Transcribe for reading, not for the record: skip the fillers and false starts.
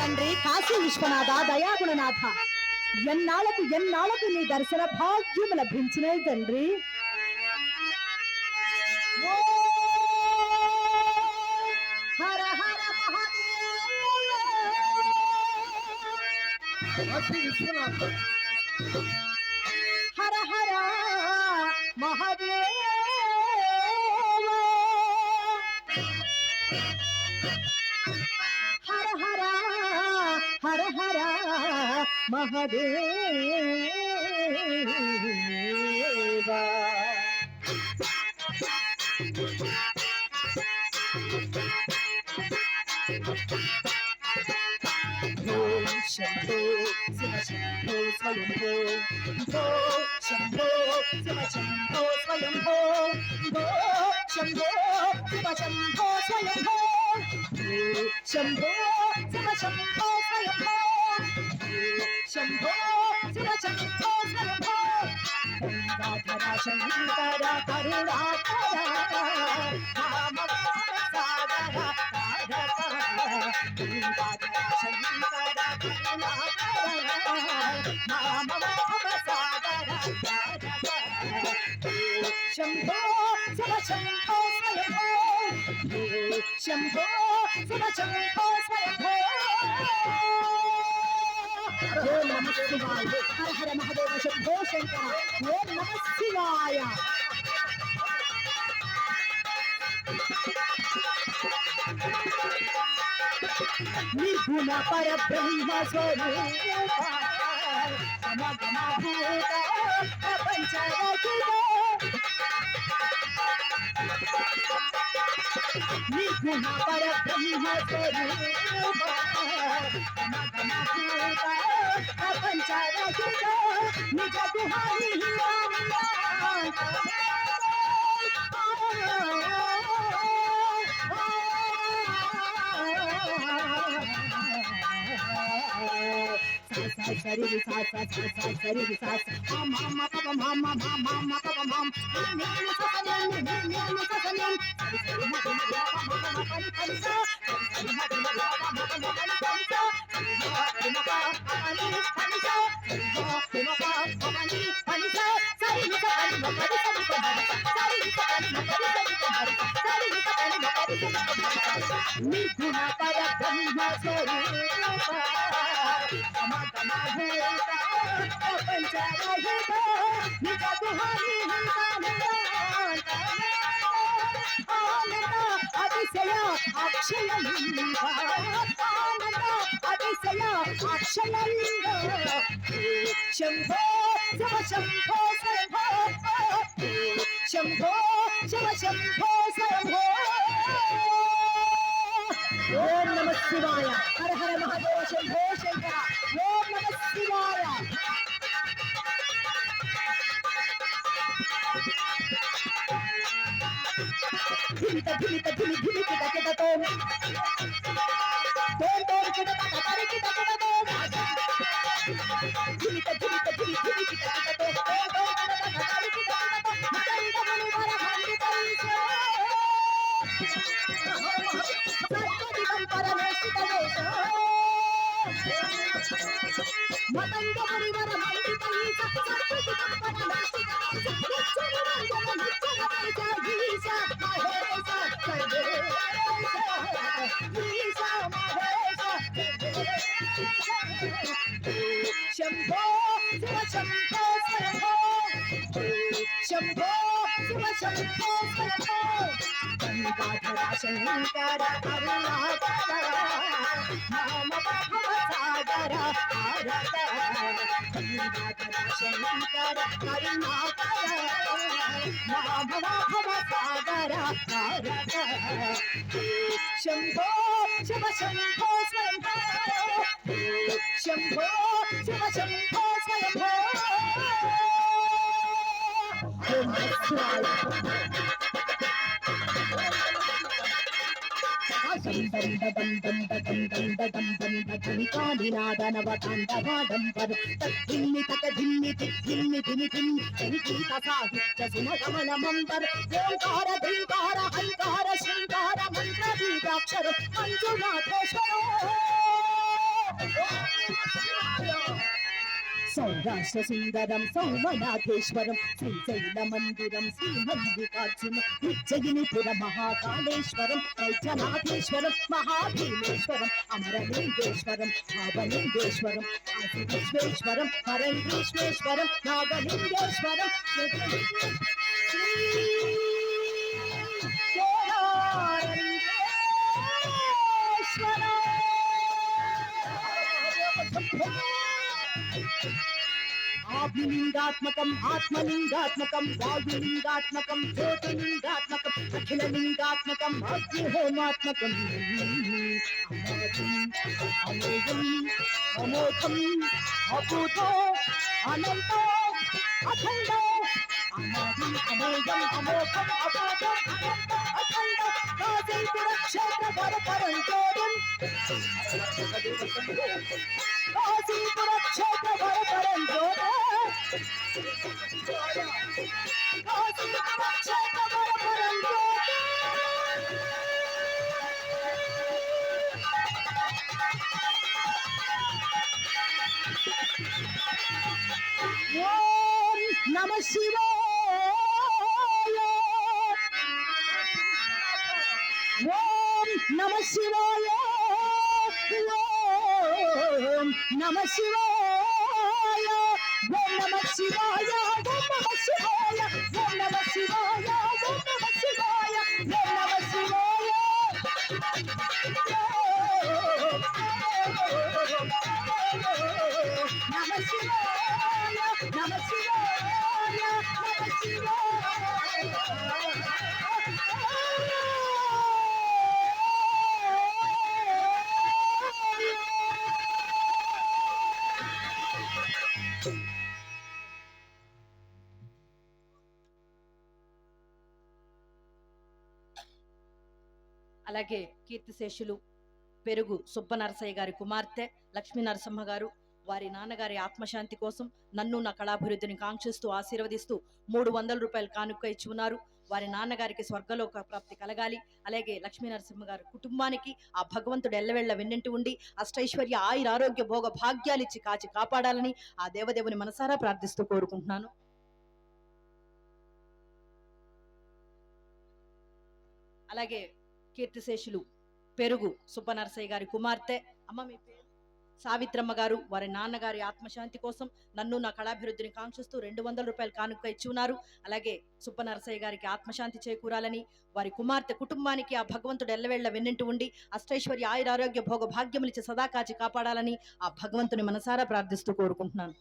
తండ్రి కాశీ విశ్వనాథ దయాగుణనాథ ఎన్నాళ్లకు నీ దర్శన భాగ్యం లభించినది తండ్రి. హర హర విశ్వనాథ హర హర మహాదేవ హర హర హర హర మహాదేవ. శంభో శివ శంభో స్వయంభో భో శంభో శివ శంభో స్వయంభో భో శంభో శివ శంభో స్వయంభో శంభో శివ శంభో స్వయంభో శంభో శివ శంభో స్వయంభో. గంగాధర శంకర కరుణాకర రామ సాగర గంగాధర శంకర శంభో శివ శంభో స్వయంభో శంభో శివ శంభో స్వయంభో. ఓం నమః శివాయ హర హర మహాదేవ శంభో శంకర. ఓం నమః శివాయ. నిర్గుణ పరబ్రహ్మ స్వరూప సమగమభూత ప్రపంచరహిత. నిర్గుణ పరబ్రహ్మ స్వరూప సమగమభూత ప్రపంచరహిత. నిజ గుహాని సరి సాస సరి సాస మామ పప మామ మామ పప మామ నేను ససనం నేను ససనం సరి సరి మగ మగ మగ పని పని సా సరి మగ మగ మగ పని పని సా సరి మగ పని పని సా సరి మగ పని పని సా సరి మగ పని పని సరి సరి పని పని సరి పని పని నిర్గుణ పరబ్రహ్మ స్వరూప సమగమభూత ప్రపంచరహిత. నిజ గుహాని ఆనంద అతిశయ అక్షయలింగ ఆనంద అతిశయ అక్షయలింగ. శంభో శివ శంభో స్వయంభో శంభో శివ శంభో స్వయంభో. ఓం నమః శివాయ హర హర మహాదేవ శంభో శంకర. ఓం నమః శివాయ. ధిమిత ధిమిత ధిమి ధిమి కిట కిటతో తోం తోం కిట తట తరి కిట కిటతో ధిమిత ధిమిత ధిమి ధిమి కిట కిటతో తోం తోం కిట తట తరి కిట కిటతో మతంగ మునివర మండిత ఈశో సత్యదిగం పరమేశిత వేశో మతంగ మునివర మండిత ఈశ సత్యదిగం పరమేశిత వేశ నిచ్చన మంజన నిచ్చన వేశ ఈశ మహేశ ఈశ మహేశ శంభో శివ శంభో స్వయంభో శంభో శివ శంభో స్వయంభో. గంగాధర శంకర కరుణాకర నామ భవ సాగర భారత. గంగాధర శంకర కరుణాకర నామ భవ సాగర భారత. శంభో శివ శంభో స్వయంభో శంభో శివ శంభో స్వయంభో. సౌరాష్ట్ర సుందరం సౌమనాథేశ్వరం శ్రీశైల మందిరం శ్రీమల్లికార్జున ఉజ్జయినిపుర మహాకాళేశ్వరం వైద్యనాథేశ్వరం మహాభీమేశ్వరం అమరలింగేశ్వరం భావలింగేశ్వరం ఆదివిశ్వేశ్వరం హరలింగేశ్వరం నాగలింగేశ్వరం ఆభిలింగాత్మకం ఆత్మలింగాత్మకం వాయులింగాత్మకం జ్యోతిలింగాత్మకం అఖిలలింగాత్మకం అగ్నిహోమాత్మకం అమోఘం అమోఘం అభూతో అనంతో అఖండో అమోఘం అమోఘం అమోఘం అభూతం అనంతం అఖండ కాశీపుర క్షేత్ర వరపరంజోరం కాశీపుర క్షేత్ర వరపరంజోరం కాశీపుర క్షేత్ర వరపరంజోరం ఓం నమ శివాయ ఓం నమ శివాయ ఓం నమ శివాయ ఓం నమ శివాయ ఓం నమ శివాయ ఓం నమ శివాయ ఓం నమ శివాయ ఓం నమ శివాయ నమ శివాయ నమ శివాయ నమ అలాగే కీర్తిశేషులు పెరుగు సుబ్బనరసయ్య గారి కుమార్తె లక్ష్మీ నరసింహ గారు వారి నాన్నగారి ఆత్మశాంతి కోసం నన్ను నా కళాభివృద్ధిని కాంక్షిస్తూ ఆశీర్వదిస్తూ 300 రూపాయలు కానుక ఇచ్చి ఉన్నారు. వారి నాన్నగారికి స్వర్గలోక ప్రాప్తి కలగాలి. అలాగే లక్ష్మీ నరసింహ గారి కుటుంబానికి ఆ భగవంతుడు ఎల్లవెళ్ళ వెన్నంటి ఉండి అష్టైశ్వర్య ఆయుర ఆరోగ్య భోగ భాగ్యాలిచ్చి కాచి కాపాడాలని ఆ దేవదేవుని మనసారా ప్రార్థిస్తూ కోరుకుంటున్నాను. అలాగే కీర్తిశేషులు పెరుగు సుబ్బనరసయ్య గారి కుమార్తె అమ్మ మీ పేరు సావిత్రమ్మ గారు వారి నాన్నగారి ఆత్మశాంతి కోసం నన్ను నా కళాభివృద్ధిని కాంక్షిస్తూ 200 రూపాయలు కానుక ఇచ్చి ఉన్నారు. అలాగే సుబ్బనరసయ్య గారికి ఆత్మశాంతి చేకూరాలని వారి కుమార్తె కుటుంబానికి ఆ భగవంతుడు ఎల్లవెళ్ళ వెన్నంటి ఉండి అష్టైశ్వర్య ఆయుర ఆరోగ్య భోగ భాగ్యములిచ్చి సదా కాచి కాపాడాలని ఆ భగవంతుని మనసారా ప్రార్థిస్తూ కోరుకుంటున్నాను.